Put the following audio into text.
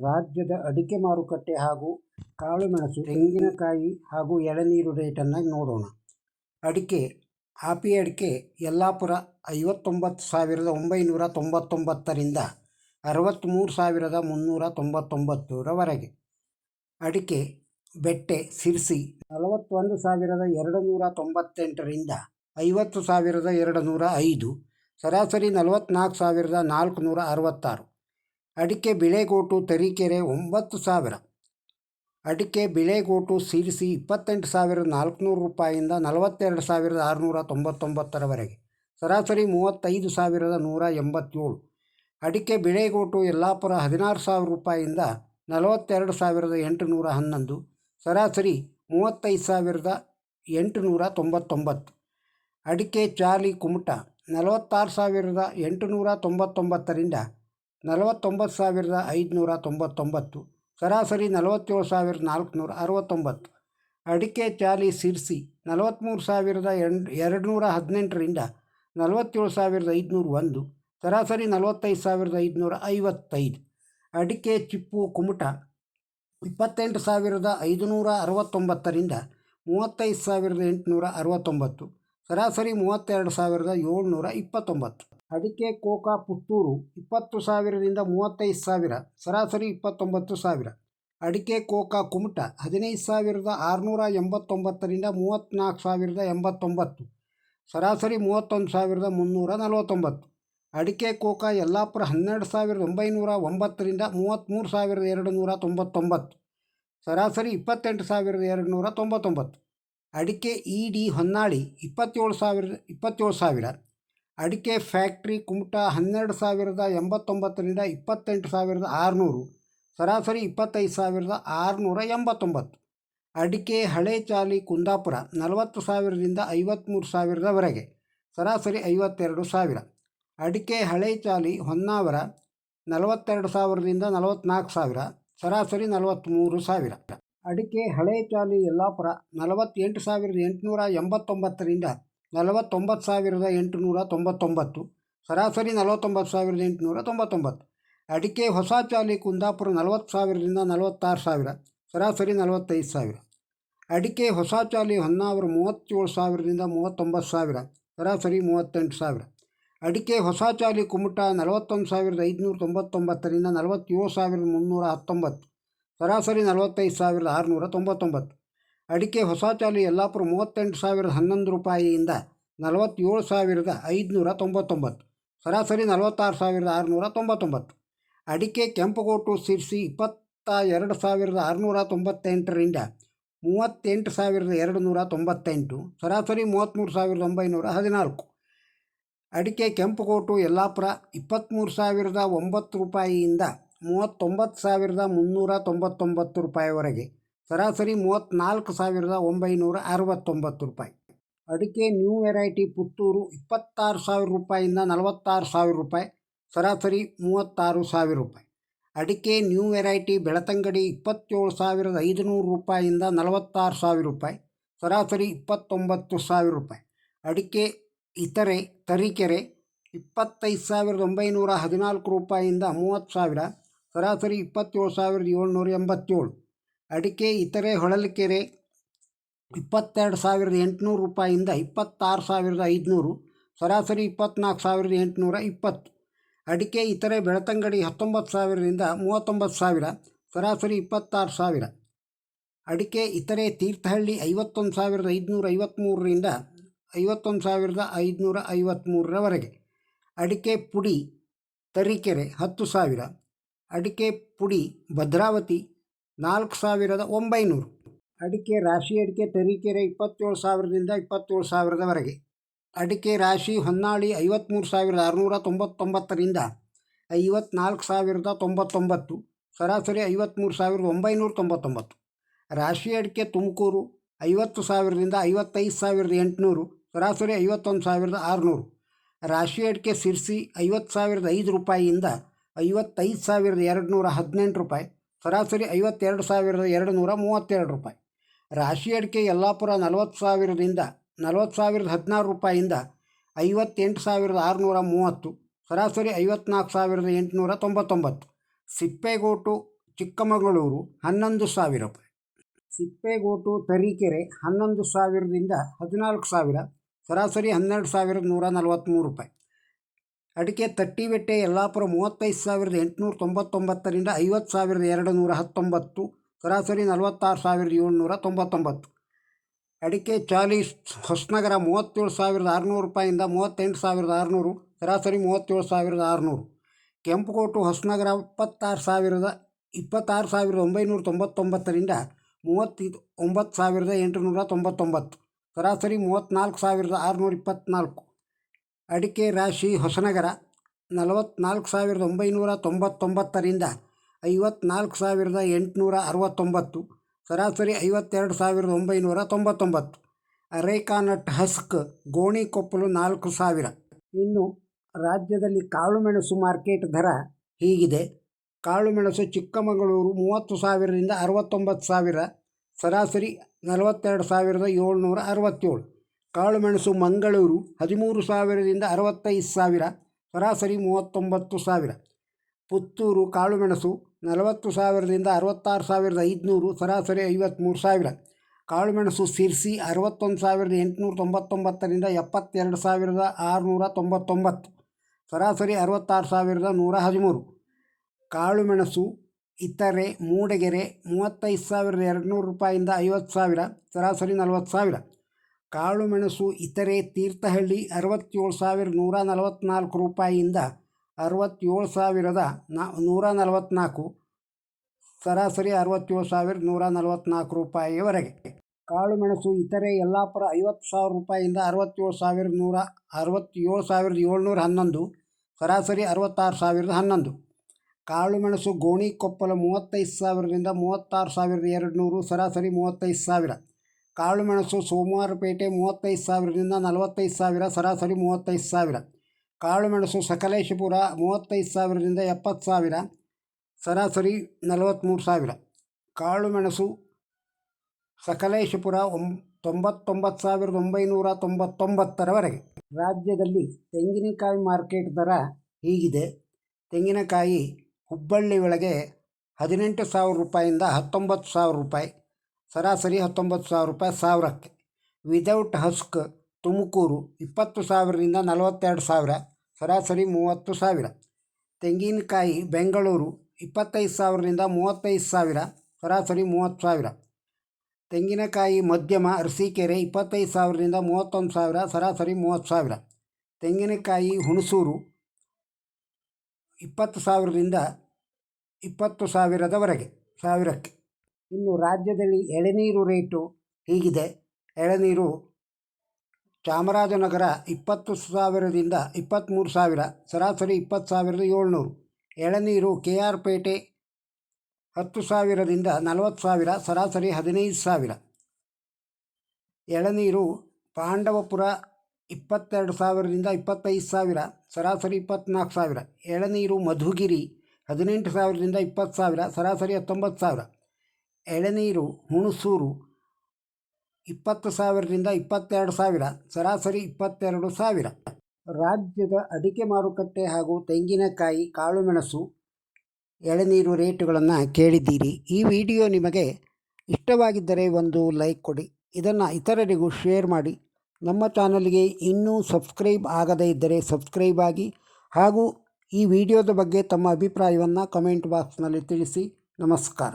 ರಾಜ್ಯದ ಅಡಿಕೆ ಮಾರುಕಟ್ಟೆ ಹಾಗೂ ಕಾಳುಮೆಣಸು, ತೆಂಗಿನಕಾಯಿ ಹಾಗೂ ಎಳನೀರು ರೇಟನ್ನು ನೋಡೋಣ. ಅಡಿಕೆ ಆಪಿ ಅಡಿಕೆ ಯಲ್ಲಾಪುರ 59,999ರಿಂದ 63,399ರವರೆಗೆ. ಅಡಿಕೆ ಬೆಟ್ಟೆ ಸಿರ್ಸಿ 41,298ರಿಂದ 50,205, ಸರಾಸರಿ 44,466. ಅಡಿಕೆ ಬಿಳೆಗೋಟು ತರೀಕೆರೆ 9,000. ಅಡಿಕೆ ಬಿಳೆಗೋಟು ಸಿರ್ಸಿ 28,400 ರೂಪಾಯಿಯಿಂದ 42,699ರವರೆಗೆ, ಸರಾಸರಿ 35,187. ಅಡಿಕೆ ಬಿಳೆಗೋಟು ಯಲ್ಲಾಪುರ 16,000 ರೂಪಾಯಿಯಿಂದ 42,811, ಸರಾಸರಿ 35,899. ಅಡಿಕೆ ಚಾಲಿ ಕುಮಟ 46,899ರಿಂದ 49,599, ಸರಾಸರಿ 47,469. ಅಡಿಕೆ ಚಾಲಿ ಸಿರ್ಸಿ 43,218ರಿಂದ 47,501, ಸರಾಸರಿ 45,555. ಅಡಿಕೆ ಚಿಪ್ಪು ಕುಮಟ 28,569ರಿಂದ 35,869, ಸರಾಸರಿ 32,729. ಅಡಿಕೆ ಕೋಕಾ ಪುತ್ತೂರು 20,000ರಿಂದ 35,000, ಸರಾಸರಿ 29,000. ಅಡಿಕೆ ಕೋಕಾ ಕುಮಟ 15,689ರಿಂದ 34,089, ಸರಾಸರಿ 31,349. ಅಡಿಕೆ ಕೋಕಾ ಯಲ್ಲಾಪುರ 12,909ರಿಂದ 33,299, ಸರಾಸರಿ 28,299. ಅಡಿಕೆ ಇಡಿ ಹೊನ್ನಾಳಿ 27,000. ಅಡಿಕೆ ಫ್ಯಾಕ್ಟ್ರಿ ಕುಮಟ 12,089ರಿಂದ 28,600, ಸರಾಸರಿ 25,689. ಅಡಿಕೆ ಹಳೆ ಚಾಲಿ ಕುಂದಾಪುರ 40,000ರಿಂದ 53,000ರವರೆಗೆ, ಸರಾಸರಿ 52,000. ಅಡಿಕೆ ಹಳೆ ಚಾಲಿ ಹೊನ್ನಾವರ 42,000ರಿಂದ 44,000, ಸರಾಸರಿ 43,000. ಅಡಿಕೆ ಹಳೆ ಚಾಲಿ ಯಲ್ಲಾಪುರ 48,889ರಿಂದ 49,899, ಸರಾಸರಿ 49,899. ಅಡಿಕೆ ಹೊಸ ಚಾಲಿ ಕುಂದಾಪುರ 40,000ರಿಂದ 46,000, ಸರಾಸರಿ 45,000. ಅಡಿಕೆ ಹೊಸ ಚಾಲಿ ಹೊನ್ನಾವರ 37,000ರಿಂದ 39,000, ಸರಾಸರಿ 38,000. ಅಡಿಕೆ ಹೊಸ ಚಾಲಿ ಕುಮಟ 41,599ರಿಂದ 47,319, ಸರಾಸರಿ 45,699. ಅಡಿಕೆ ಹೊಸ ಚಾಲಿ ಯಲ್ಲಾಪುರ 38,011 ರೂಪಾಯಿಯಿಂದ 47,599, ಸರಾಸರಿ 46,699. ಅಡಿಕೆ ಕೆಂಪುಗೋಟು ಸಿರ್ಸಿ 22,698ರಿಂದ 38,298, ಸರಾಸರಿ 33,914. ಅಡಿಕೆ ಕೆಂಪುಗೋಟು ಯಲ್ಲಾಪುರ 23,009 ರೂಪಾಯಿಯಿಂದ 39,399 ರೂಪಾಯಿವರೆಗೆ, ಸರಾಸರಿ 34,969 ರೂಪಾಯಿ. ಅಡಿಕೆ ನ್ಯೂ ವೆರೈಟಿ ಪುತ್ತೂರು 26,000 ರೂಪಾಯಿಯಿಂದ 46,000 ರೂಪಾಯಿ, ಸರಾಸರಿ 36,000 ರೂಪಾಯಿ. ಅಡಿಕೆ ನ್ಯೂ ವೆರೈಟಿ ಬೆಳತಂಗಡಿ 27,500 ರೂಪಾಯಿಯಿಂದ 46,000 ರೂಪಾಯಿ, ಸರಾಸರಿ 29,000 ರೂಪಾಯಿ. ಅಡಿಕೆ ಇತರೆ ತರೀಕೆರೆ 25,914 ರೂಪಾಯಿಯಿಂದ 30,000, ಸರಾಸರಿ 27,787. ಅಡಿಕೆ ಇತರೆ ಹೊಳಲ್ಕೆರೆ 22,800 ರೂಪಾಯಿಯಿಂದ 26,500, ಸರಾಸರಿ 24,820. ಅಡಿಕೆ ಇತರೆ ಬೆಳತಂಗಡಿ 19,000ರಿಂದ 39,000, ಸರಾಸರಿ 26,000. ಅಡಿಕೆ ಇತರೆ ತೀರ್ಥಹಳ್ಳಿ 51,553ರಿಂದ 51,553ರವರೆಗೆ. ಅಡಿಕೆ ಪುಡಿ ತರೀಕೆರೆ 10,000. ಅಡಿಕೆ ಪುಡಿ ಭದ್ರಾವತಿ 4,900. ಅಡಿಕೆ ರಾಶಿ ಅಡಿಕೆ ತರೀಕೆರೆ 27,000ರಿಂದ 27,000ರವರೆಗೆ. ಅಡಿಕೆ ರಾಶಿ ಹೊನ್ನಾಳಿ 53,699ರಿಂದ 54,099, ಸರಾಸರಿ 53,999. ರಾಶಿ ಅಡಿಕೆ ತುಮಕೂರು 50,000ರಿಂದ 55,800, ಸರಾಸರಿ 51,600. ರಾಶಿ ಅಡಿಕೆ ಸಿರ್ಸಿ 50,005 ರೂಪಾಯಿಯಿಂದ 55,218 ರೂಪಾಯಿ, ಸರಾಸರಿ 52,232 ರೂಪಾಯಿ. ರಾಶಿ ಅಡಿಕೆ ಯಲ್ಲಾಪುರ 40,000ರಿಂದ 40,016 ರೂಪಾಯಿಯಿಂದ 58,630, ಸರಾಸರಿ 54,899. ಸಿಪ್ಪೆಗೋಟು ಚಿಕ್ಕಮಗಳೂರು 11,000 ರೂಪಾಯಿ. ಸಿಪ್ಪೇಗೋಟು ತರೀಕೆರೆ 11,000ದಿಂದ 14,000, ಸರಾಸರಿ 12,143 ರೂಪಾಯಿ. ಅಡಿಕೆ ತಟ್ಟಿಬೆಟ್ಟೆ ಯಲ್ಲಾಪುರ 35,899ರಿಂದ 50,219, ಸರಾಸರಿ 46,799. ಅಡಿಕೆ ಚಾಲೀಸ್ ಹೊಸನಗರ 37,600 ರೂಪಾಯಿಂದ 38,600, ಸರಾಸರಿ 37,600. ಕೆಂಪುಕೋಟು ಹೊಸನಗರ 26,999ರಿಂದ 39,899, ಸರಾಸರಿ 34,624. ಅಡಿಕೆ ರಾಶಿ ಹೊಸನಗರ 44,999ರಿಂದ 54,869, ಸರಾಸರಿ 52,999. ಅರೇಕಾನಟ್ ಹಸ್ಕ್ ಗೋಣಿಕೊಪ್ಪಲು 4,000. ಇನ್ನು ರಾಜ್ಯದಲ್ಲಿ ಕಾಳುಮೆಣಸು ಮಾರ್ಕೆಟ್ ದರ ಹೀಗಿದೆ. ಕಾಳುಮೆಣಸು ಚಿಕ್ಕಮಗಳೂರು 30,000ರಿಂದ 69,000, ಸರಾಸರಿ 42,767. ಕಾಳುಮೆಣಸು ಮಂಗಳೂರು 13,000ರಿಂದ 65,000, ಸರಾಸರಿ 39,000. ಪುತ್ತೂರು ಕಾಳುಮೆಣಸು 40,000ರಿಂದ 66,500, ಸರಾಸರಿ 53,000. ಕಾಳುಮೆಣಸು ಸಿರ್ಸಿ 61,899ರಿಂದ 72,699, ಸರಾಸರಿ 66,113. ಕಾಳುಮೆಣಸು ಇತರೆ ಮೂಡಿಗೆರೆ 35,200 ರೂಪಾಯಿಂದ 50,000, ಸರಾಸರಿ 40,000. ಕಾಳುಮೆಣಸು ಇತರೆ ತೀರ್ಥಹಳ್ಳಿ 67,144 ರೂಪಾಯಿಯಿಂದ 67,144, ಸರಾಸರಿ 67,144 ರೂಪಾಯಿಯವರೆಗೆ. ಕಾಳುಮೆಣಸು ಇತರೆ ಯಲ್ಲಾಪುರ 50,000 ರೂಪಾಯಿಯಿಂದ 67,711, ಸರಾಸರಿ 66,011. ಕಾಳುಮೆಣಸು ಗೋಣಿಕೊಪ್ಪಲ 35,000ರಿಂದ 36,200, ಸರಾಸರಿ 35,000. ಕಾಳುಮೆಣಸು ಸೋಮವಾರಪೇಟೆ 35,000ರಿಂದ 45,000, ಸರಾಸರಿ 35,000. ಕಾಳುಮೆಣಸು ಸಕಲೇಶಪುರ 35,000ರಿಂದ 70,000, ಸರಾಸರಿ 43,000. ಕಾಳುಮೆಣಸು ಸಕಲೇಶಪುರ 99,999ರವರೆಗೆ. ರಾಜ್ಯದಲ್ಲಿ ತೆಂಗಿನಕಾಯಿ ಮಾರ್ಕೆಟ್ ದರ ಹೀಗಿದೆ. ತೆಂಗಿನಕಾಯಿ ಹುಬ್ಬಳ್ಳಿ ಒಳಗೆ 18,000 ರೂಪಾಯಿಂದ 19,000 ರೂಪಾಯಿ, ಸರಾಸರಿ 19,000 ರೂಪಾಯಿ ಸಾವಿರಕ್ಕೆ. ವಿದೌಟ್ ಹಸ್ಕ್ ತುಮಕೂರು 20,000ರಿಂದ 42,000, ಸರಾಸರಿ 30,000. ತೆಂಗಿನಕಾಯಿ ಬೆಂಗಳೂರು 25,000ರಿಂದ 35,000, ಸರಾಸರಿ 30,000. ತೆಂಗಿನಕಾಯಿ ಮಧ್ಯಮ ಅರಸೀಕೆರೆ 25,000ರಿಂದ 31,000, ಸರಾಸರಿ 30,000. ತೆಂಗಿನಕಾಯಿ ಹುಣಸೂರು 20,000ರಿಂದ 20,000ದವರೆಗೆ ಸಾವಿರಕ್ಕೆ. ಇನ್ನು ರಾಜ್ಯದಲ್ಲಿ ಎಳೆನೀರು ರೇಟು ಹೀಗಿದೆ. ಎಳೆನೀರು ಚಾಮರಾಜನಗರ 20,000ದಿಂದ 23,000, ಸರಾಸರಿ 20,700. ಎಳೆನೀರು KR ಪೇಟೆ 10,000ದಿಂದ 40,000, ಸರಾಸರಿ 15,000. ಎಳೆನೀರು ಪಾಂಡವಪುರ 22,000ರಿಂದ 25,000, ಸರಾಸರಿ 24,000. ಎಳೆನೀರು ಮಧುಗಿರಿ 18,000ರಿಂದ 20,000, ಸರಾಸರಿ 19,000. ಎಳೆನೀರು ಹುಣಸೂರು 20,000ರಿಂದ 22,000, ಸರಾಸರಿ 22,000. ರಾಜ್ಯದ ಅಡಿಕೆ ಮಾರುಕಟ್ಟೆ ಹಾಗೂ ತೆಂಗಿನಕಾಯಿ, ಕಾಳುಮೆಣಸು, ಎಳೆನೀರು ರೇಟುಗಳನ್ನು ಕೇಳಿದ್ದೀರಿ. ಈ ವಿಡಿಯೋ ನಿಮಗೆ ಇಷ್ಟವಾಗಿದ್ದರೆ ಒಂದು ಲೈಕ್ ಕೊಡಿ. ಇದನ್ನು ಇತರರಿಗೂ ಶೇರ್ ಮಾಡಿ. ನಮ್ಮ ಚಾನಲ್ಗೆ ಇನ್ನೂ ಸಬ್ಸ್ಕ್ರೈಬ್ ಆಗದೇ ಇದ್ದರೆ ಸಬ್ಸ್ಕ್ರೈಬ್ ಆಗಿ, ಹಾಗೂ ಈ ವಿಡಿಯೋದ ಬಗ್ಗೆ ತಮ್ಮ ಅಭಿಪ್ರಾಯವನ್ನು ಕಮೆಂಟ್ ಬಾಕ್ಸ್ನಲ್ಲಿ ತಿಳಿಸಿ. ನಮಸ್ಕಾರ.